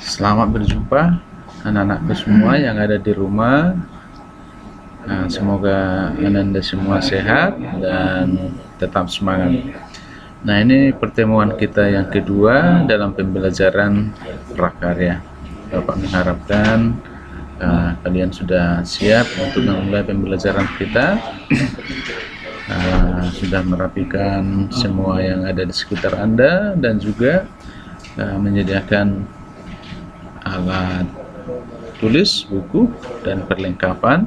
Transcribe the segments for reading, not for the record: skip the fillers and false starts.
Selamat berjumpa anak-anakku semua yang ada di rumah. Semoga Anda semua sehat dan tetap semangat. Nah, ini pertemuan kita yang kedua dalam pembelajaran prakarya. Bapak mengharapkan kalian sudah siap untuk memulai pembelajaran kita. Sudah merapikan semua yang ada di sekitar Anda dan juga menyediakan alat tulis, buku, dan perlengkapan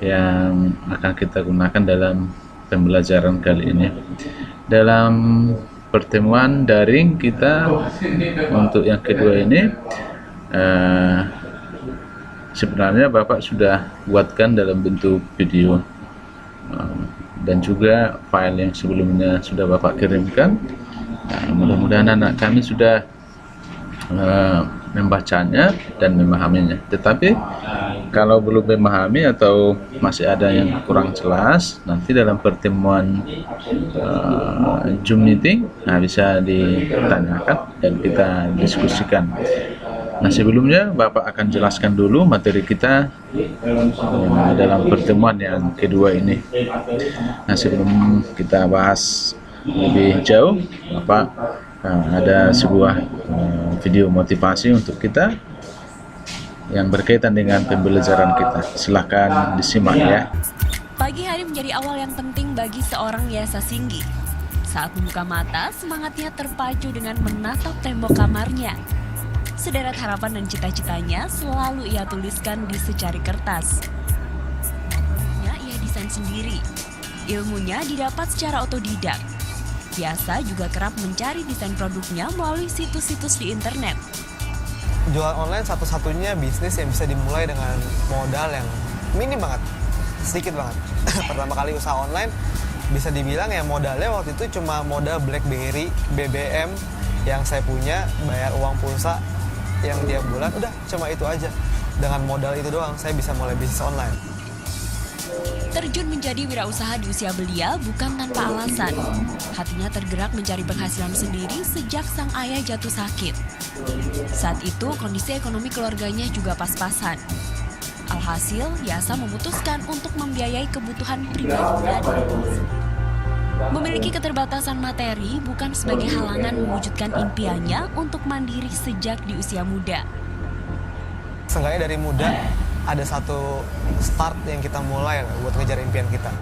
yang akan kita gunakan dalam pembelajaran kali ini. Dalam pertemuan daring kita untuk yang kedua ini, sebenarnya Bapak sudah buatkan dalam bentuk video, dan juga file yang sebelumnya sudah Bapak kirimkan. Mudah-mudahan anak kami sudah membacanya dan memahaminya. Tetapi kalau belum memahami atau masih ada yang kurang jelas, nanti dalam pertemuan Zoom meeting bisa ditanyakan dan kita diskusikan. Nah, sebelumnya Bapak akan jelaskan dulu materi kita dalam pertemuan yang kedua ini. Nah, sebelum kita bahas lebih jauh, Bapak ada sebuah video motivasi untuk kita yang berkaitan dengan pembelajaran kita. Silakan disimak ya. Pagi hari menjadi awal yang penting bagi seorang Yasa Singgi. Saat membuka mata, semangatnya terpacu dengan menatap tembok kamarnya. Sederet harapan dan cita-citanya selalu ia tuliskan di secari kertas. Ia desain sendiri. Ilmunya didapat secara otodidak. Yasa juga kerap mencari desain produknya melalui situs-situs di internet. Jualan online satu-satunya bisnis yang bisa dimulai dengan modal yang minim banget, sedikit banget. Pertama kali usaha online bisa dibilang ya modalnya waktu itu cuma modal BlackBerry, BBM yang saya punya, bayar uang pulsa yang tiap bulan, udah cuma itu aja. Dengan modal itu doang saya bisa mulai bisnis online. Terjun menjadi wirausaha di usia belia bukan tanpa alasan. Hatinya tergerak mencari penghasilan sendiri sejak sang ayah jatuh sakit. Saat itu kondisi ekonomi keluarganya juga pas-pasan. Alhasil, Yasa memutuskan untuk membiayai kebutuhan pribadinya. Memiliki keterbatasan materi bukan sebagai halangan mewujudkan impiannya untuk mandiri sejak di usia muda. Seenggaknya dari muda ada satu start yang kita mulai buat ngejar impian kita.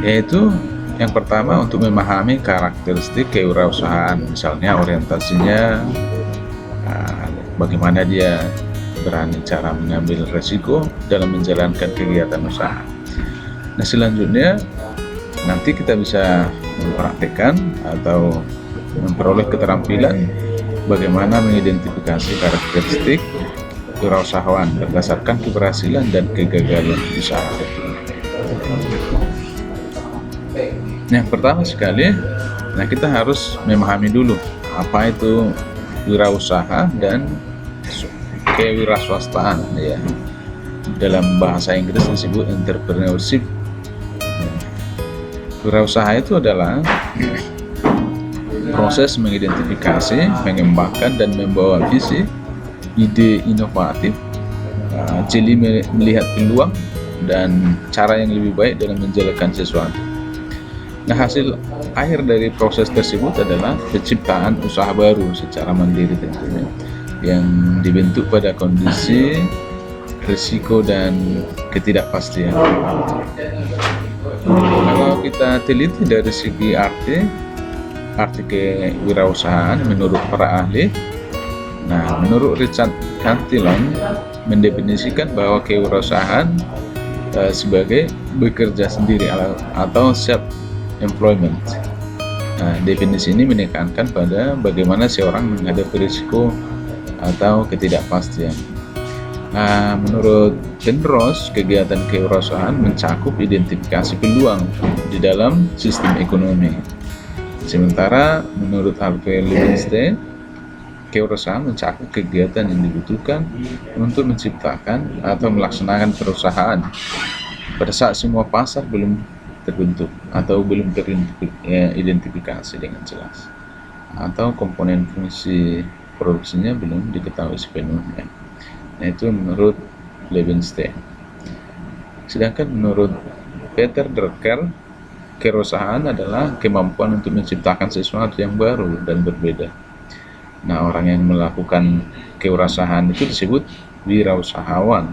Yaitu yang pertama untuk memahami karakteristik kewirausahaan, misalnya orientasinya, bagaimana dia berani cara mengambil resiko dalam menjalankan kegiatan usaha. Nah, selanjutnya nanti kita bisa mempraktikkan atau memperoleh keterampilan bagaimana mengidentifikasi karakteristik wirausahawan berdasarkan keberhasilan dan kegagalan usaha. Yang pertama sekali, kita harus memahami dulu apa itu wirausaha dan kewirausahaan ya. Dalam bahasa Inggris disebut entrepreneurship. Wirausaha itu adalah proses mengidentifikasi, mengembangkan dan membawa visi, ide inovatif, jeli melihat peluang dan cara yang lebih baik dalam menjalankan sesuatu. Nah, hasil akhir dari proses tersebut adalah penciptaan usaha baru secara mandiri tentunya, yang dibentuk pada kondisi risiko dan ketidakpastian. Kalau kita teliti dari segi arti kewirausahaan menurut para ahli, menurut Richard Cantillon mendefinisikan bahwa kewirausahaan sebagai bekerja sendiri atau self employment. Definisi ini menekankan pada bagaimana seorang menghadapi risiko atau ketidakpastian. Menurut Penrose, kegiatan kewirausahaan mencakup identifikasi peluang di dalam sistem ekonomi. Sementara menurut Harvey Levenshtein, kewirausahaan mencakup kegiatan yang dibutuhkan untuk menciptakan atau melaksanakan perusahaan pada saat semua pasar belum terbentuk atau belum teridentifikasi dengan jelas, atau komponen fungsi produksinya belum diketahui sepenuhnya. Nah, itu menurut Levinstein. Sedangkan menurut Peter Drucker, kewirausahaan adalah kemampuan untuk menciptakan sesuatu yang baru dan berbeda. Nah, orang yang melakukan kewirausahaan itu disebut wirausahawan.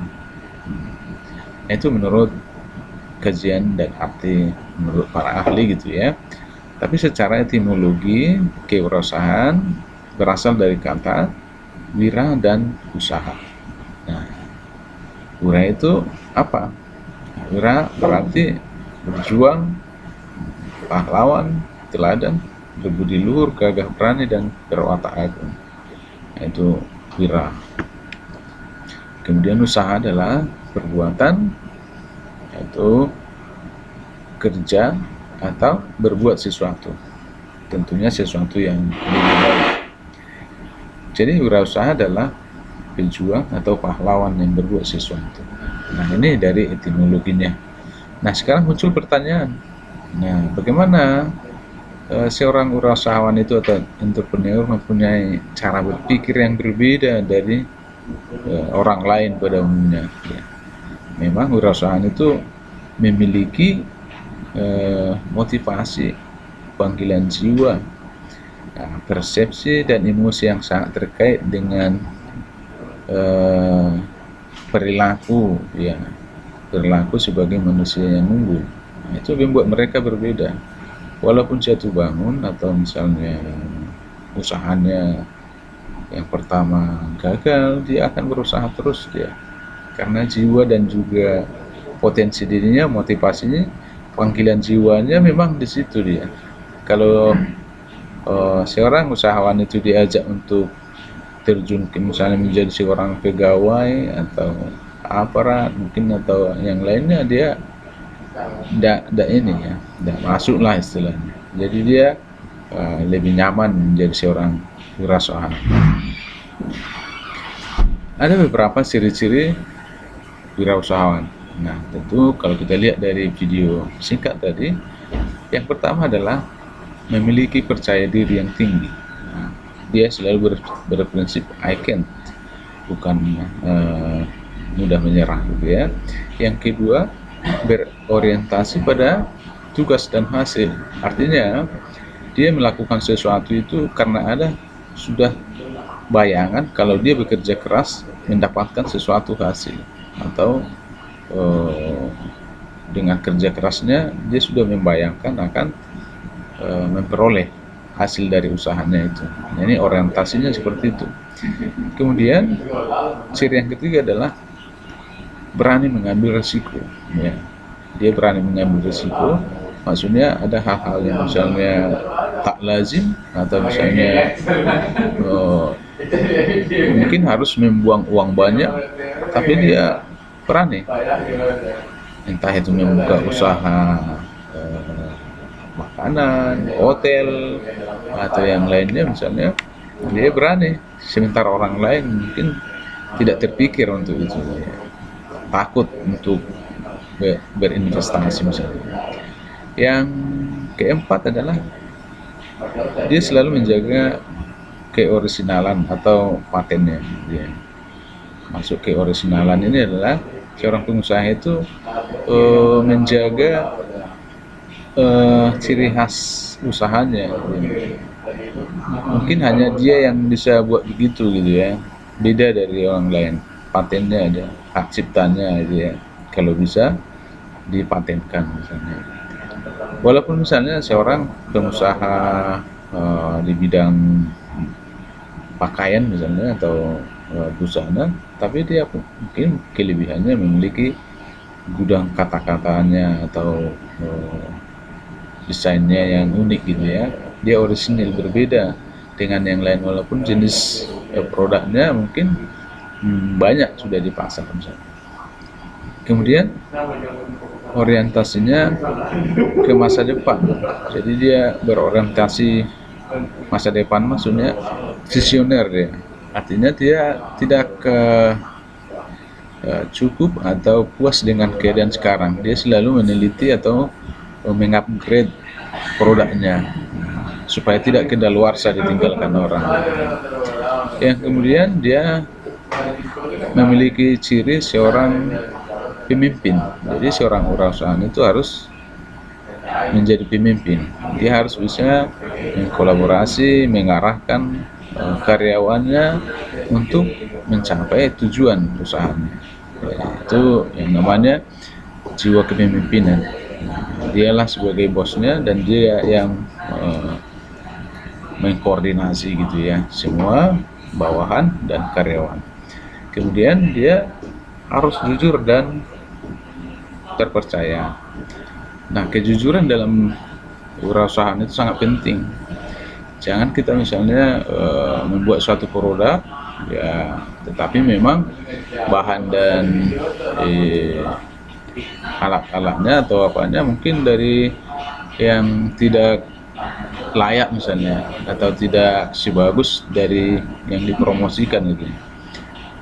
Nah, itu menurut kajian dan arti menurut para ahli gitu ya. Tapi secara etimologi, kewirausahaan berasal dari kata wira dan usaha. Nah, wira itu apa? Wira berarti berjuang, pahlawan, teladan, berbudi luhur, gagah berani, dan berwatak agung. Nah, itu wira. Kemudian usaha adalah perbuatan, yaitu kerja atau berbuat sesuatu, tentunya sesuatu yang lebih baik. Jadi wirausaha adalah pejuang atau pahlawan yang berbuat sesuatu. Nah, ini dari etimologinya. Nah, sekarang muncul pertanyaan, nah, bagaimana seorang wirausahawan itu atau entrepreneur mempunyai cara berpikir yang berbeda dari orang lain pada umumnya ya. Memang wirausahaan itu memiliki motivasi, panggilan jiwa, persepsi dan emosi yang sangat terkait dengan perilaku ya, perilaku sebagai manusia yang unggul. Nah, itu membuat mereka berbeda. Walaupun jatuh bangun atau misalnya usahanya yang pertama gagal, dia akan berusaha terus dia, karena jiwa dan juga potensi dirinya, motivasinya, panggilan jiwanya memang di situ dia. Kalau seorang usahawan itu diajak untuk terjun ke misalnya menjadi seorang pegawai atau aparat mungkin atau yang lainnya, dia tidak ini ya, tidak masuk lah istilahnya. Jadi dia lebih nyaman menjadi seorang wirausahawan. Ada beberapa ciri-ciri wirausahawan. Nah, tentu kalau kita lihat dari video singkat tadi, yang pertama adalah memiliki percaya diri yang tinggi. Nah, dia selalu berprinsip I can, bukan mudah menyerah gitu ya. Yang kedua, berorientasi pada tugas dan hasil. Artinya dia melakukan sesuatu itu karena ada sudah bayangan kalau dia bekerja keras mendapatkan sesuatu hasil, atau dengan kerja kerasnya dia sudah membayangkan akan memperoleh hasil dari usahanya itu. Nah, ini orientasinya seperti itu. Kemudian ciri yang ketiga adalah berani mengambil risiko ya. Dia berani mengambil risiko, maksudnya ada hal-hal yang misalnya tak lazim atau misalnya mungkin harus membuang uang banyak, tapi dia berani, entah itu membuka usaha makanan, hotel, atau yang lainnya misalnya, dia berani, sementara orang lain mungkin tidak terpikir untuk itu, takut untuk berinvestasi misalnya. Yang keempat adalah dia selalu menjaga keorisinalan atau patennya dia. Masuk keorisinalan ini adalah seorang pengusaha itu menjaga ciri khas usahanya. Mungkin hanya dia yang bisa buat begitu gitu ya, beda dari orang lain. Patennya ada, hak ciptanya gitu ya, kalau bisa dipatenkan misalnya. Walaupun misalnya seorang pengusaha di bidang pakaian misalnya atau busana, tapi dia mungkin kelebihannya memiliki gudang kata-katanya atau desainnya yang unik gitu ya. Dia orisinil, berbeda dengan yang lain, walaupun jenis produknya mungkin banyak sudah di pasar misalnya. Kemudian orientasinya ke masa depan, jadi dia berorientasi masa depan, maksudnya visioner dia. Artinya dia tidak cukup atau puas dengan keadaan sekarang, dia selalu meneliti atau mengupgrade produknya supaya tidak kedaluarsa ditinggalkan orang. Yang kemudian dia memiliki ciri seorang pemimpin. Jadi seorang wirausahaan itu harus menjadi pemimpin. Dia harus bisa mengkolaborasi, mengarahkan karyawannya untuk mencapai tujuan usahanya. Itu yang namanya jiwa kepemimpinan. Dialah sebagai bosnya dan dia yang mengkoordinasi gitu ya semua bawahan dan karyawan. Kemudian dia harus jujur dan terpercaya. Nah, kejujuran dalam wirausahaan itu sangat penting. Jangan kita misalnya membuat suatu produk ya, tetapi memang bahan dan alat-alatnya atau apanya mungkin dari yang tidak layak misalnya atau tidak sebagus dari yang dipromosikan gitu.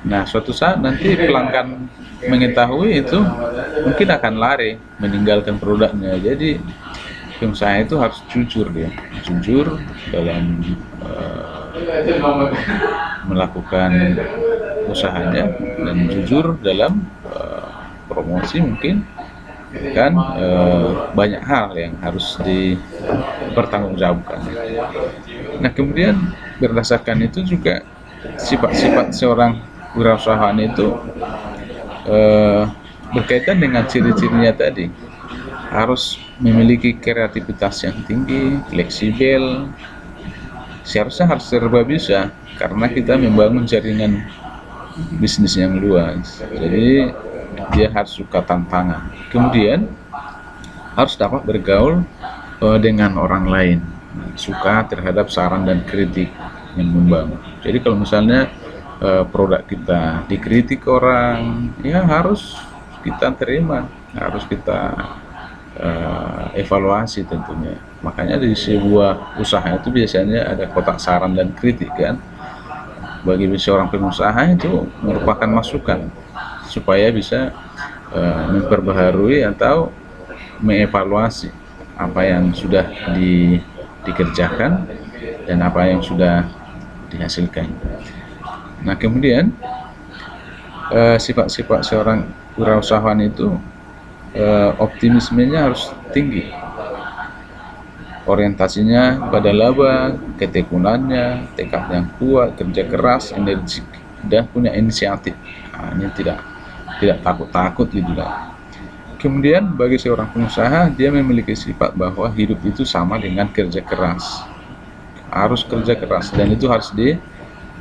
Nah, suatu saat nanti pelanggan mengetahui itu mungkin akan lari meninggalkan produknya. Jadi pengusaha itu harus jujur, dia jujur dalam melakukan usahanya dan jujur dalam promosi mungkin kan banyak hal yang harus dipertanggungjawabkan. Nah, kemudian berdasarkan itu juga sifat-sifat seorang wirausahaan itu berkaitan dengan ciri-cirinya tadi. Harus memiliki kreativitas yang tinggi, fleksibel, seharusnya harus serba bisa karena kita membangun jaringan bisnis yang luas. Jadi dia harus suka tantangan. Kemudian harus dapat bergaul dengan orang lain, suka terhadap saran dan kritik yang membangun. Jadi kalau misalnya produk kita dikritik orang, ya harus kita terima, harus kita evaluasi tentunya. Makanya di sebuah usaha itu biasanya ada kotak saran dan kritik kan. Bagi seorang pengusaha itu merupakan masukan supaya bisa memperbaharui atau mengevaluasi apa yang sudah dikerjakan dan apa yang sudah dihasilkan. Nah, kemudian sifat-sifat seorang wirausahawan itu optimismenya harus tinggi, orientasinya pada laba, ketekunannya, tekad yang kuat, kerja keras, energik, dan punya inisiatif. Nah, ini tidak takut-takut gitu lah. Kemudian bagi seorang pengusaha, dia memiliki sifat bahwa hidup itu sama dengan kerja keras. Harus kerja keras dan itu harus di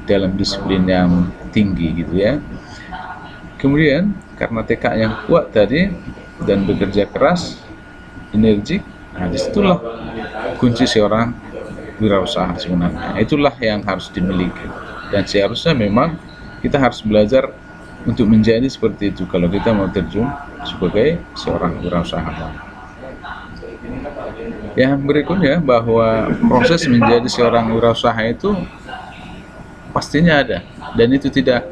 dalam disiplin yang tinggi gitu ya. Kemudian karena tekad yang kuat tadi dan bekerja keras, energik, nah disitulah kunci seorang wirausaha sebenarnya. Itulah yang harus dimiliki dan seharusnya memang kita harus belajar untuk menjadi seperti itu kalau kita mau terjun sebagai seorang wirausahawan. Yang berikutnya bahwa proses menjadi seorang wirausaha itu pastinya ada dan itu tidak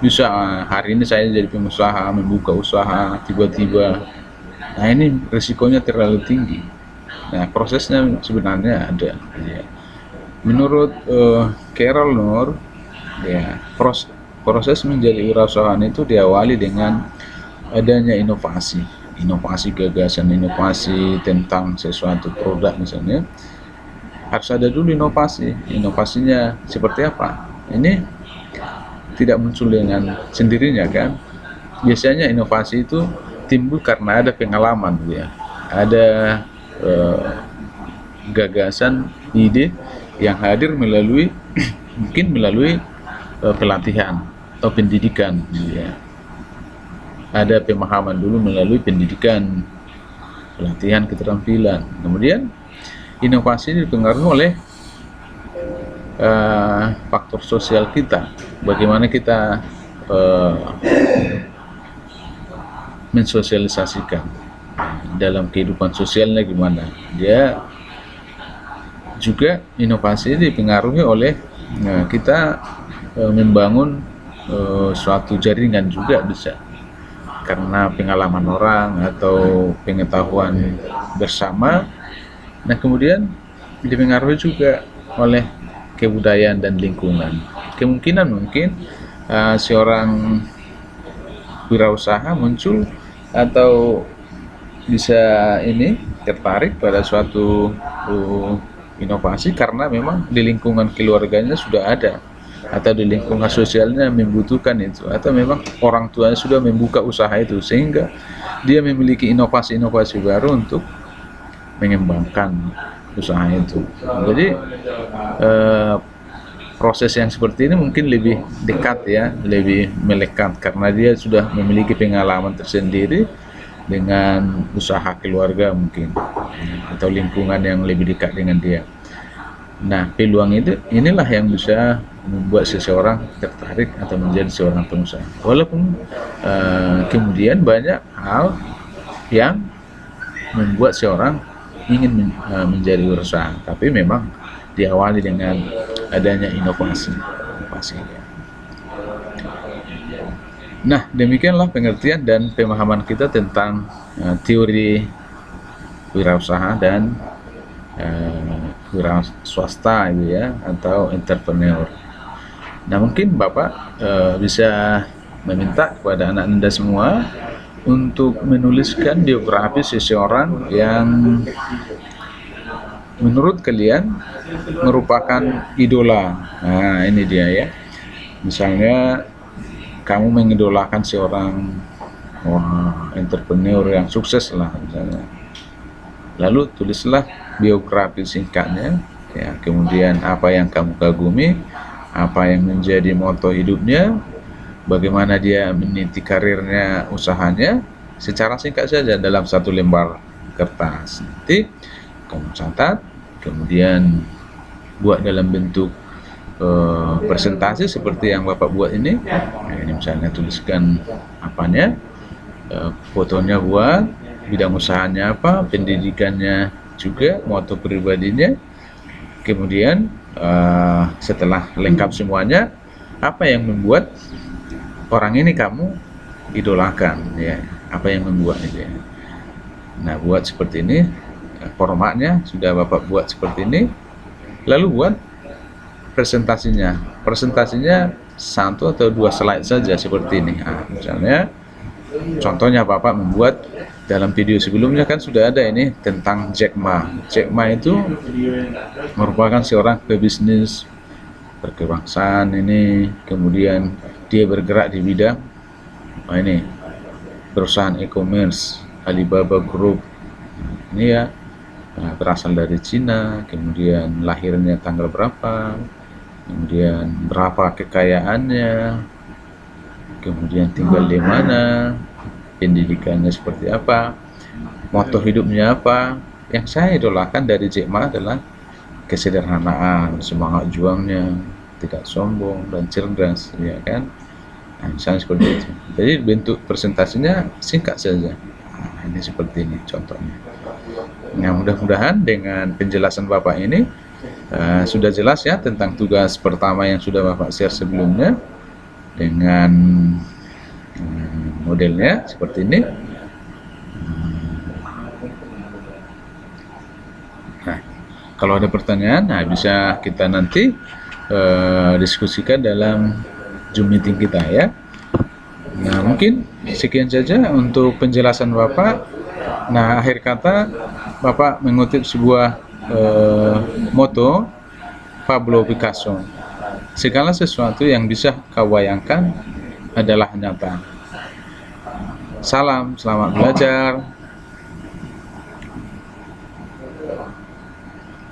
bisa hari ini saya jadi pengusaha membuka usaha tiba-tiba. Nah, ini risikonya terlalu tinggi. Nah, prosesnya sebenarnya ada. Ya. Menurut Carol Nur, ya proses menjadi wirausahawan itu diawali dengan adanya inovasi gagasan, inovasi tentang sesuatu produk misalnya. Harus ada dulu inovasinya seperti apa. Ini tidak muncul dengan sendirinya kan. Biasanya inovasi itu timbul karena ada pengalaman ya. Ada gagasan, ide yang hadir melalui mungkin melalui pelatihan atau pendidikan ya. Ada pemahaman dulu melalui pendidikan, pelatihan keterampilan. Kemudian inovasi dipengaruhi oleh faktor sosial kita, bagaimana kita mensosialisasikan dalam kehidupan sosialnya gimana. Dia juga inovasi dipengaruhi oleh kita membangun suatu jaringan juga bisa. karena pengalaman orang atau pengetahuan bersama. Nah, kemudian dipengaruhi juga oleh kebudayaan dan lingkungan. Kemungkinan mungkin seorang wirausaha muncul atau bisa tertarik pada suatu inovasi karena memang di lingkungan keluarganya sudah ada, atau di lingkungan sosialnya membutuhkan itu, atau memang orang tuanya sudah membuka usaha itu sehingga dia memiliki inovasi-inovasi baru untuk mengembangkan usaha itu. Jadi proses yang seperti ini mungkin lebih dekat ya, lebih melekat karena dia sudah memiliki pengalaman tersendiri dengan usaha keluarga mungkin, atau lingkungan yang lebih dekat dengan dia. Nah, peluang inilah yang bisa membuat seseorang tertarik atau menjadi seorang pengusaha. Walaupun kemudian banyak hal yang membuat seorang ingin menjadi wirausaha, tapi memang diawali dengan adanya inovasi. Nah, demikianlah pengertian dan pemahaman kita tentang teori wirausaha dan wira swasta itu ya, atau entrepreneur. Nah, mungkin Bapak bisa meminta kepada anak Anda semua untuk menuliskan biografi seseorang yang menurut kalian merupakan idola. Nah, ini dia ya. Misalnya kamu mengidolakan seorang entrepreneur yang sukses lah misalnya. Lalu tulislah biografi singkatnya ya, kemudian apa yang kamu kagumi, apa yang menjadi moto hidupnya, bagaimana dia meniti karirnya, usahanya, secara singkat saja dalam satu lembar kertas. Nanti kamu catat, kemudian buat dalam bentuk presentasi seperti yang Bapak buat ini. Nah, ini misalnya tuliskan apanya, fotonya buat, bidang usahanya apa, pendidikannya juga, moto pribadinya. Kemudian setelah lengkap semuanya, apa yang membuat orang ini kamu idolakan ya, apa yang membuat itu ya. Nah, buat seperti ini, formatnya sudah Bapak buat seperti ini, lalu buat presentasinya 1 atau 2 slide saja seperti ini. Nah, misalnya contohnya Bapak membuat dalam video sebelumnya kan sudah ada ini tentang Jack Ma. Jack Ma itu merupakan seorang pebisnis berkebangsaan ini, kemudian dia bergerak di bidang ini perusahaan e-commerce Alibaba Group ini ya, berasal dari Cina, kemudian lahirnya tanggal berapa, kemudian berapa kekayaannya, kemudian tinggal di mana, pendidikannya seperti apa, moto hidupnya apa. Yang saya idolakan dari Jack Ma adalah kesederhanaan, semangat juangnya, tidak sombong dan cerdas, ya kan? Nah, misalnya seperti itu. Jadi bentuk presentasinya singkat saja. Nah, ini seperti ini contohnya. Nah, mudah-mudahan dengan penjelasan Bapak ini sudah jelas ya tentang tugas pertama yang sudah Bapak share sebelumnya dengan modelnya seperti ini. Nah, kalau ada pertanyaan, bisa kita nanti diskusikan dalam Zoom meeting kita ya. Nah, mungkin sekian saja untuk penjelasan Bapak. Nah, akhir kata Bapak mengutip sebuah moto Pablo Picasso. Segala sesuatu yang bisa kau bayangkan adalah nyata. Salam, selamat belajar.